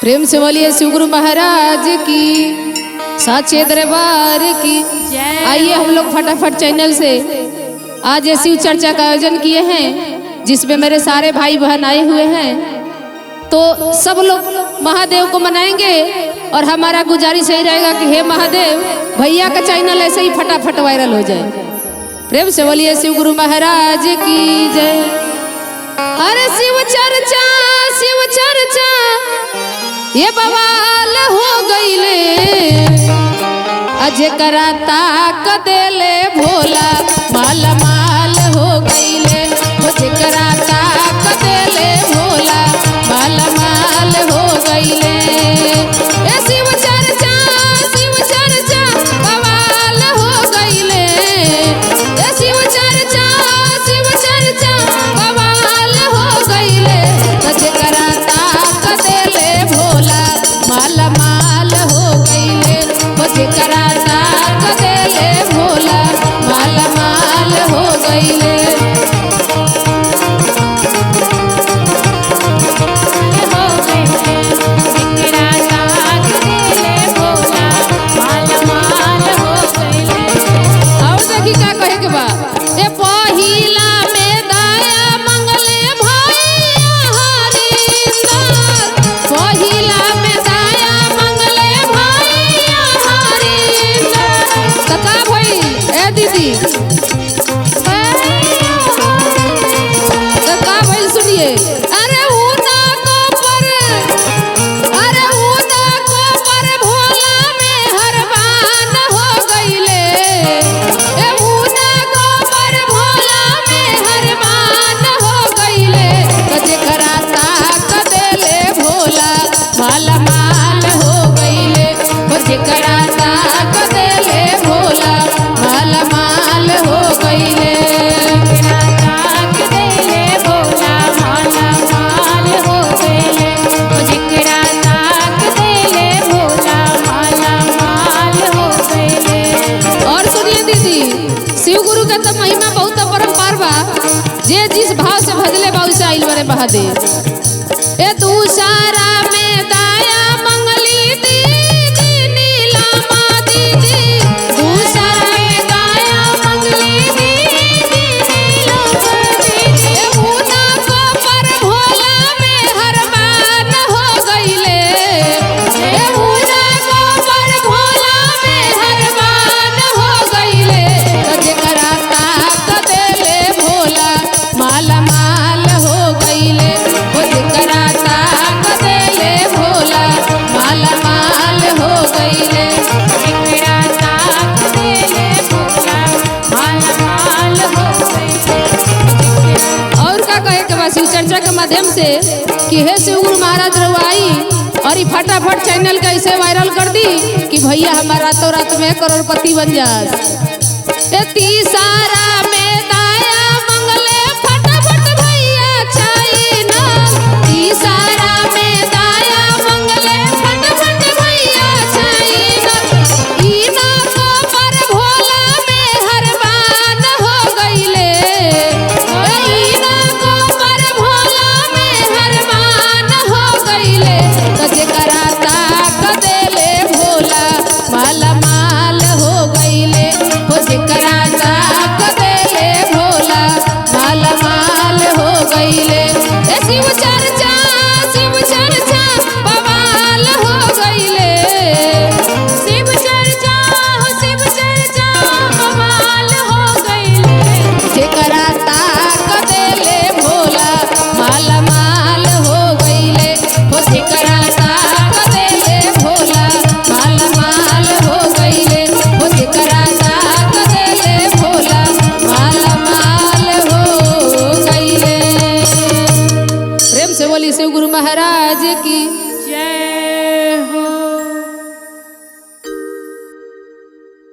प्रेम से बोलिए शिव गुरु महाराज की साचे दरबार की। आइए हम लोग फटाफट चैनल से आज शिव चर्चा का आयोजन किए हैं जिसमें मेरे सारे भाई बहन आए हुए हैं। तो सब लोग महादेव को मनाएंगे और हमारा गुजारिश यही रहेगा कि हे महादेव भैया का चैनल ऐसे ही फटाफट वायरल हो जाए। प्रेम से बोलिए शिव गुरु महाराज की जय। अरे शिव चर्चा ये बवाल हो गईले अजे कराता कदेले भोला माला माल हो गईले अजे कराता कदेले भोला माला माल हो गईले। ए शिव चर्चा बवाल हो गईले। ए शिव चर्चा बवाल हो गईले अजे कराता कदेले भोला माला माल हो गईले अजे कराता कदेले भोला माला माल हो गईले। और देखी का कहे के बा ए पहिला में दया मंगले भैया हरिंदर। पहिला में दया मंगले भैया हरिंदर। तो का भई ए दीदी तो का भई सुनिए। अरे ऊना को पर भोला में हरबान हो गईले। ए ऊना को पर भोला में हरबान हो गईले कजे कराता कदेले भोला माला माल हो गईले कजे कराता कदेले भोला माला माल हो गईले। और सुनिए दीदी शिव गुरु का तो महिमा बहुत परम्पार बा। जे जिस भाव से भजले बा उसे आइल बरे महादेव। ए दूसरा में दया मंगली दीदी नीलामा दीदी। दूसरा में दया मंगली दीदी नीलामा दीदी। ए ऊना को पर भोला में हरबान हो गईले। ए ऊना को पर भोला में हरबान हो गईले कजे कराता कदेले भोला माला माल हो गईले कजे कराता कदेले भोला माला माल हो गईले। और का कहे के बा शिव चर्चा के माध्यम से कि हे शिव गुरु महाराज रवाई और ये फटाफट चैनल का ऐसे वायरल कर दी कि भैया हमारा रातों रात में करोड़पति बन जाए। तीसरा में दया मंगले फटाफट भैया चाइना। तीसरा में दया मंगले फटाफट भैया चाइना। इना को पर भोला में हरबान हो गईले। इना को पर भोला में हरबान हो गईले कजे कराता कदेले भोला माला माल हो गईले कजे कराता कदेले भोला माला माल हो गईले। ए शिव चर्चा बवाल हो गईले। शिव चर्चा बवाल हो गईले जे कराता कदेले भोला माला माल हो गईले जे कराता कदेले भोला माला माल हो गईले जे कराता कदेले भोला माला माल हो गईले। प्रेम से बोली शिव गुरु महाराज की।